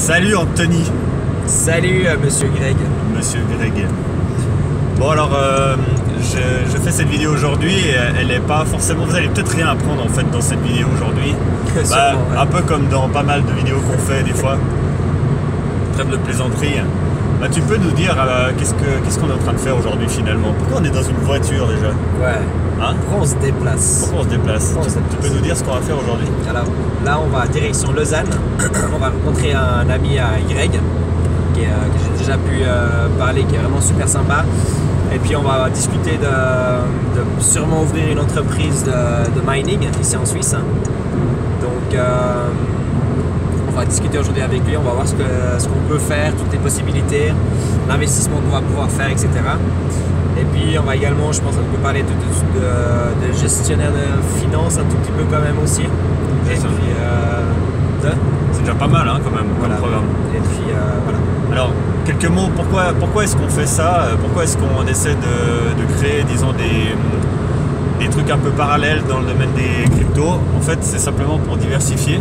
Salut Anthony. Salut Monsieur Greg. Monsieur Greg. Bon alors, je fais cette vidéo aujourd'hui et elle n'est pas forcément... Vous allez peut-être rien apprendre en fait dans cette vidéo aujourd'hui. Un peu comme dans pas mal de vidéos qu'on fait des fois. Trêve de plaisanterie. Tu peux nous dire qu'est-ce qu'on est en train de faire aujourd'hui finalement? Pourquoi on est dans une voiture déjà? Ouais. Hein? Pourquoi on se déplace? Pourquoi on se déplace? Tu peux nous dire ce qu'on va faire aujourd'hui? Alors là on va direction Lausanne. On va rencontrer un ami à Y que j'ai déjà pu parler, qui est vraiment super sympa. Et puis on va discuter de sûrement ouvrir une entreprise de mining ici en Suisse. Donc on va discuter aujourd'hui avec lui, on va voir ce qu'on peut faire, toutes les possibilités, l'investissement qu'on va pouvoir faire, etc. Et puis on va également, je pense qu'on peut parler de gestionnaire de finances un tout petit peu quand même aussi. Et puis, c'est déjà pas mal hein, quand même comme programme. Et puis voilà. Alors, quelques mots, pourquoi est-ce qu'on fait ça? Pourquoi est-ce qu'on essaie de créer, disons, des trucs un peu parallèles dans le domaine des cryptos? En fait, c'est simplement pour diversifier.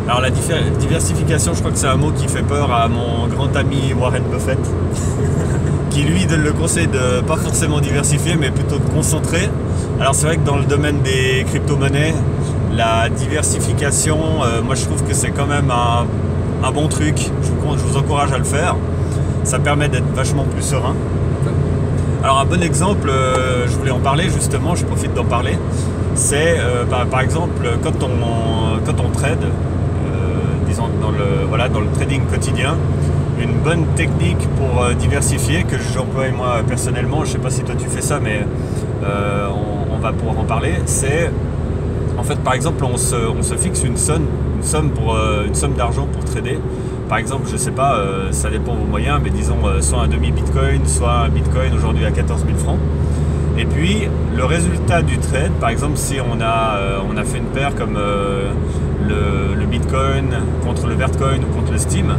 Alors, la diversification, je crois que c'est un mot qui fait peur à mon grand ami Warren Buffett, qui lui donne le conseil de pas forcément diversifier, mais plutôt de concentrer. Alors, c'est vrai que dans le domaine des crypto-monnaies, la diversification, moi je trouve que c'est quand même un bon truc. Je vous encourage à le faire. Ça permet d'être vachement plus serein. Alors un bon exemple, je voulais en parler justement, je profite d'en parler. C'est par exemple quand on trade, disons dans le trading quotidien, une bonne technique pour diversifier que j'emploie moi personnellement. Je sais pas si toi tu fais ça, mais on va pouvoir en parler. C'est en fait, par exemple, on se fixe une somme d'argent pour trader. Par exemple, je sais pas, ça dépend de vos moyens, mais disons soit un demi-bitcoin, soit un bitcoin aujourd'hui à 14 000 francs. Et puis, le résultat du trade, par exemple, si on a fait une paire comme le bitcoin contre le vertcoin ou contre le steam,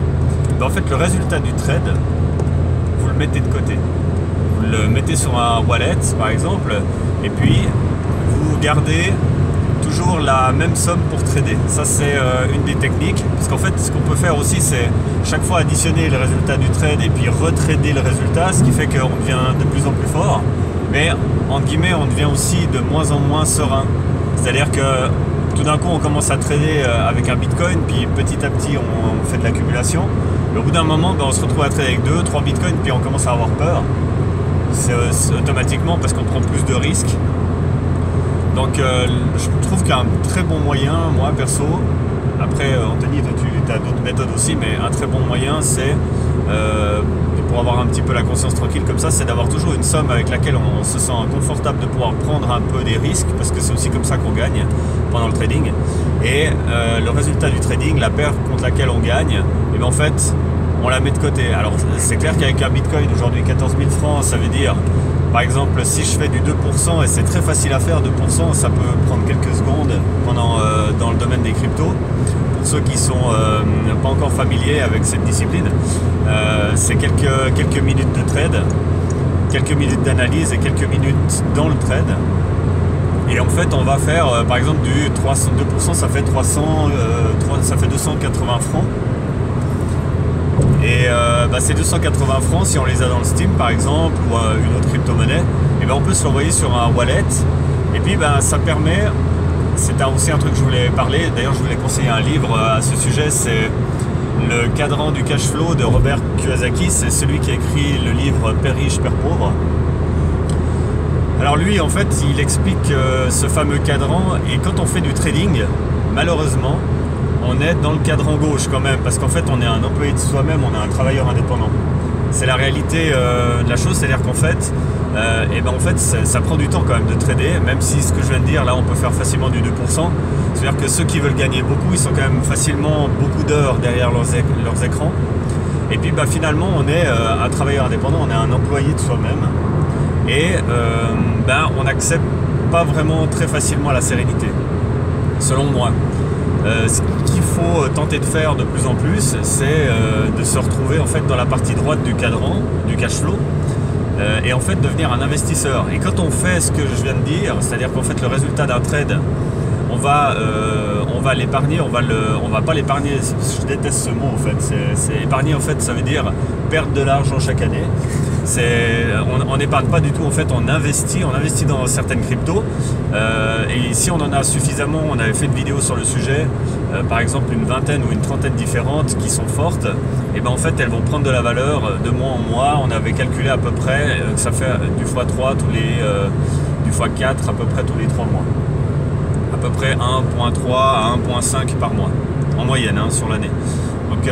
ben en fait, le résultat du trade, vous le mettez de côté. Vous le mettez sur un wallet, par exemple, et puis vous gardez toujours la même somme pour trader. Ça c'est une des techniques, parce qu'en fait ce qu'on peut faire aussi c'est chaque fois additionner le résultat du trade et puis retrader le résultat, ce qui fait qu'on devient de plus en plus fort, mais en guillemets on devient aussi de moins en moins serein. C'est-à-dire que tout d'un coup on commence à trader avec un bitcoin, puis petit à petit on fait de l'accumulation, et au bout d'un moment on se retrouve à trader avec 2-3 bitcoins, puis on commence à avoir peur. C'est automatiquement parce qu'on prend plus de risques. Donc je trouve qu'un très bon moyen, moi perso, après Anthony, toi tu as d'autres méthodes aussi, mais un très bon moyen c'est, pour avoir un petit peu la conscience tranquille comme ça, c'est d'avoir toujours une somme avec laquelle on se sent confortable de pouvoir prendre un peu des risques, parce que c'est aussi comme ça qu'on gagne pendant le trading. Et le résultat du trading, la paire contre laquelle on gagne, et bien en fait on la met de côté. Alors c'est clair qu'avec un bitcoin aujourd'hui 14 000 francs, ça veut dire... Par exemple, si je fais du 2%, et c'est très facile à faire, 2%, ça peut prendre quelques secondes dans le domaine des cryptos. Pour ceux qui ne sont pas encore familiers avec cette discipline, c'est quelques minutes de trade, quelques minutes d'analyse et quelques minutes dans le trade. Et en fait, on va faire, par exemple, du 2%, ça fait 280 francs. Et ces 280 francs, si on les a dans le Steam par exemple, ou une autre crypto-monnaie, et ben on peut se l'envoyer sur un wallet. Et puis ça permet, c'est aussi un truc que je voulais parler, d'ailleurs je voulais conseiller un livre à ce sujet, c'est Le cadran du cash flow de Robert Kiyosaki. C'est celui qui a écrit le livre Père riche, Père pauvre. Alors lui en fait il explique ce fameux cadran, et quand on fait du trading, malheureusement on est dans le cadran gauche quand même, parce qu'en fait on est un employé de soi-même, on est un travailleur indépendant. C'est la réalité de la chose, c'est-à-dire qu'en fait, ça prend du temps quand même de trader, même si ce que je viens de dire là on peut faire facilement du 2%. C'est-à-dire que ceux qui veulent gagner beaucoup, ils sont quand même facilement beaucoup d'heures derrière leurs écrans. Et puis finalement on est un travailleur indépendant, on est un employé de soi-même, et on n'accepte pas vraiment très facilement la sérénité, selon moi. Ce qu'il faut tenter de faire de plus en plus, c'est de se retrouver en fait dans la partie droite du cadran, du cash flow, et en fait devenir un investisseur. Et quand on fait ce que je viens de dire, c'est-à-dire qu'en fait le résultat d'un trade, on va l'épargner, on va pas l'épargner, je déteste ce mot en fait, c'est épargner en fait, ça veut dire perdre de l'argent chaque année. On n'épargne pas du tout, en fait on investit dans certaines cryptos, et si on en a suffisamment, on avait fait une vidéo sur le sujet, par exemple une vingtaine ou une trentaine différentes qui sont fortes, et ben en fait elles vont prendre de la valeur de mois en mois. On avait calculé à peu près que ça fait du x3 du x4 à peu près tous les 3 mois, à peu près 1.3 à 1.5 par mois en moyenne sur l'année. Donc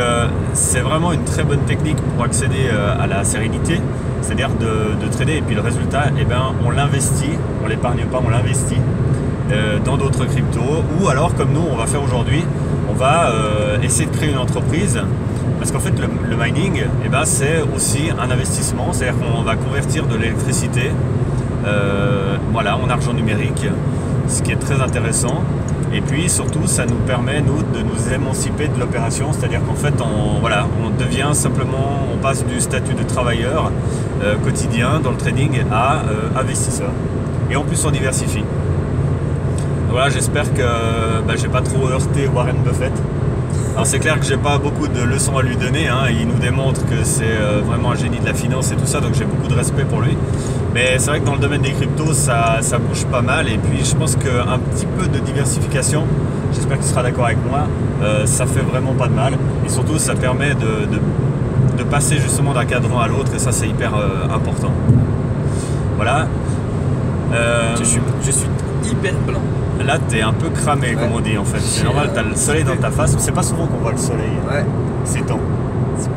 c'est vraiment une très bonne technique pour accéder à la sérénité, c'est-à-dire de trader, et puis le résultat, eh ben, on l'investit, on l'épargne pas, on l'investit dans d'autres cryptos, ou alors comme nous on va faire aujourd'hui, on va essayer de créer une entreprise, parce qu'en fait le mining, eh ben, c'est aussi un investissement, c'est-à-dire qu'on va convertir de l'électricité voilà, en argent numérique, ce qui est très intéressant. Et puis surtout, ça nous permet, nous, de nous émanciper de l'opération, c'est-à-dire qu'en fait, on devient simplement, on passe du statut de travailleur quotidien dans le trading à investisseur. Et en plus, on diversifie. Voilà, j'espère que j'ai pas trop heurté Warren Buffett. Alors c'est clair que j'ai pas beaucoup de leçons à lui donner, il nous démontre que c'est vraiment un génie de la finance et tout ça, donc j'ai beaucoup de respect pour lui. Mais c'est vrai que dans le domaine des cryptos, ça bouge pas mal, et puis je pense qu'un petit peu de diversification, j'espère que tu seras d'accord avec moi, ça fait vraiment pas de mal, et surtout ça permet de passer justement d'un cadran à l'autre, et ça c'est hyper important. Voilà. Je suis hyper blanc. Là, t'es un peu cramé, comme on dit en fait. C'est normal, t'as le soleil dans ta face. C'est pas souvent qu'on voit le soleil. Ouais. C'est temps.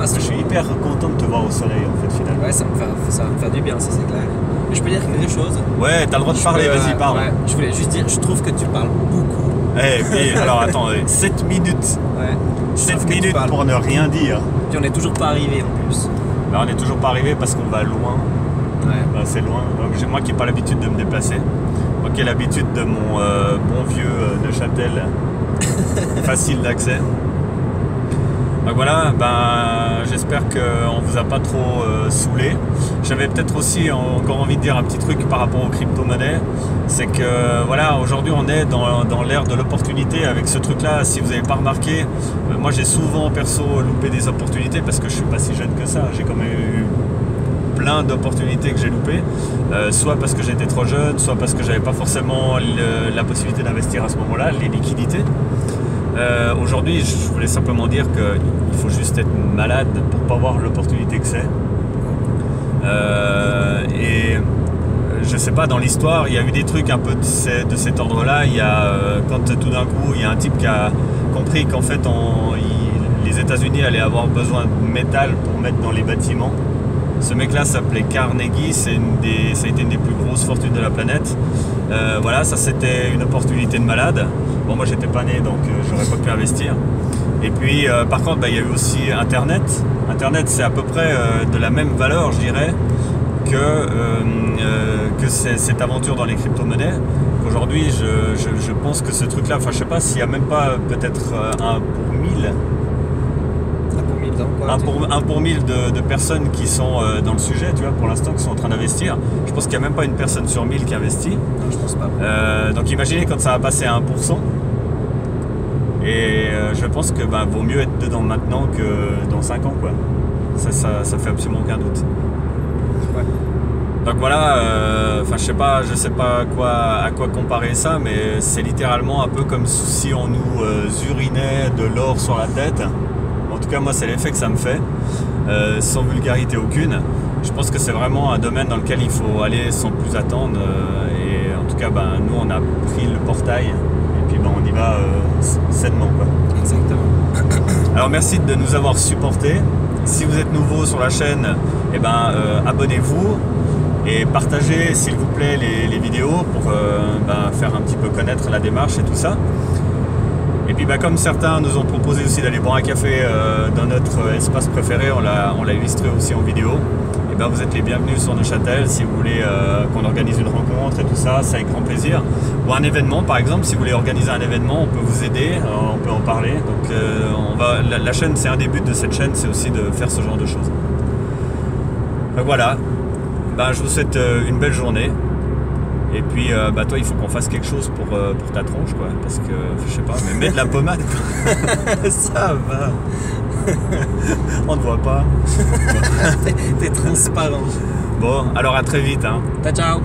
Je suis hyper content de te voir au soleil en fait, finalement. Ouais, ça va me faire du bien, ça c'est clair. Mais je peux dire quelque chose. Ouais, t'as le droit de parler, vas-y, parle. Ouais, je voulais juste dire, je trouve que tu parles beaucoup. Alors attends, 7 minutes. Ouais. 7 minutes pour ne rien dire. Puis on n'est toujours pas arrivé en plus. On n'est toujours pas arrivé parce qu'on va loin. Ouais. C'est loin. Donc, moi qui n'ai pas l'habitude de me déplacer. Moi qui ai l'habitude de mon bon vieux Neuchâtel facile d'accès. Donc voilà, j'espère qu'on vous a pas trop saoulé. J'avais peut-être aussi encore envie de dire un petit truc par rapport aux crypto-monnaies. C'est que voilà, aujourd'hui on est dans l'ère de l'opportunité avec ce truc-là. Si vous n'avez pas remarqué, moi j'ai souvent perso loupé des opportunités parce que je suis pas si jeune que ça. J'ai quand même eu plein d'opportunités que j'ai loupées, soit parce que j'étais trop jeune, soit parce que j'avais pas forcément la possibilité d'investir à ce moment-là, les liquidités. Aujourd'hui, je voulais simplement dire qu'il faut juste être malade pour pas voir l'opportunité que c'est. Et je sais pas, dans l'histoire, il y a eu des trucs un peu de cet ordre-là. Il y a quand tout d'un coup, il y a un type qui a compris qu'en fait, les États-Unis allaient avoir besoin de métal pour mettre dans les bâtiments. Ce mec-là s'appelait Carnegie, ça a été une des plus grosses fortunes de la planète. Voilà, ça c'était une opportunité de malade. Bon, moi j'étais pas né, donc j'aurais pas pu investir. Et puis par contre, il y a eu aussi Internet. Internet, c'est à peu près de la même valeur, je dirais, que cette aventure dans les crypto-monnaies. Aujourd'hui, je pense que ce truc-là, enfin je sais pas s'il n'y a même pas peut-être 1 pour 1000. 1 pour 1000 de personnes qui sont dans le sujet, tu vois, pour l'instant, qui sont en train d'investir. Je pense qu'il n'y a même pas une personne sur 1000 qui investit. Non, je pense pas. Donc imaginez quand ça va passer à 1%. Et je pense que vaut mieux être dedans maintenant que dans 5 ans, quoi. Ça fait absolument aucun doute. Ouais. Donc voilà, je sais pas à quoi comparer ça, mais c'est littéralement un peu comme si on nous urinait de l'or sur la tête. En tout cas, moi, c'est l'effet que ça me fait, sans vulgarité aucune. Je pense que c'est vraiment un domaine dans lequel il faut aller sans plus attendre. Et en tout cas, nous, on a pris le portail et puis on y va sainement, quoi. Exactement. Alors, merci de nous avoir supportés. Si vous êtes nouveau sur la chaîne, abonnez-vous et partagez, s'il vous plaît, les vidéos pour faire un petit peu connaître la démarche et tout ça. Et puis comme certains nous ont proposé aussi d'aller boire un café dans notre espace préféré, on l'a illustré aussi en vidéo, et vous êtes les bienvenus sur Neuchâtel si vous voulez qu'on organise une rencontre et tout ça, c'est avec grand plaisir. Ou un événement par exemple, si vous voulez organiser un événement, on peut vous aider, on peut en parler. Donc la chaîne, c'est un des buts de cette chaîne, c'est aussi de faire ce genre de choses. Donc voilà, je vous souhaite une belle journée Et puis, bah toi, il faut qu'on fasse quelque chose pour ta tronche, quoi. Parce que, je sais pas, mais mets de la pommade, quoi. Ça va. On ne voit pas. T'es transparent. Bon, alors à très vite, hein. Ciao, ciao.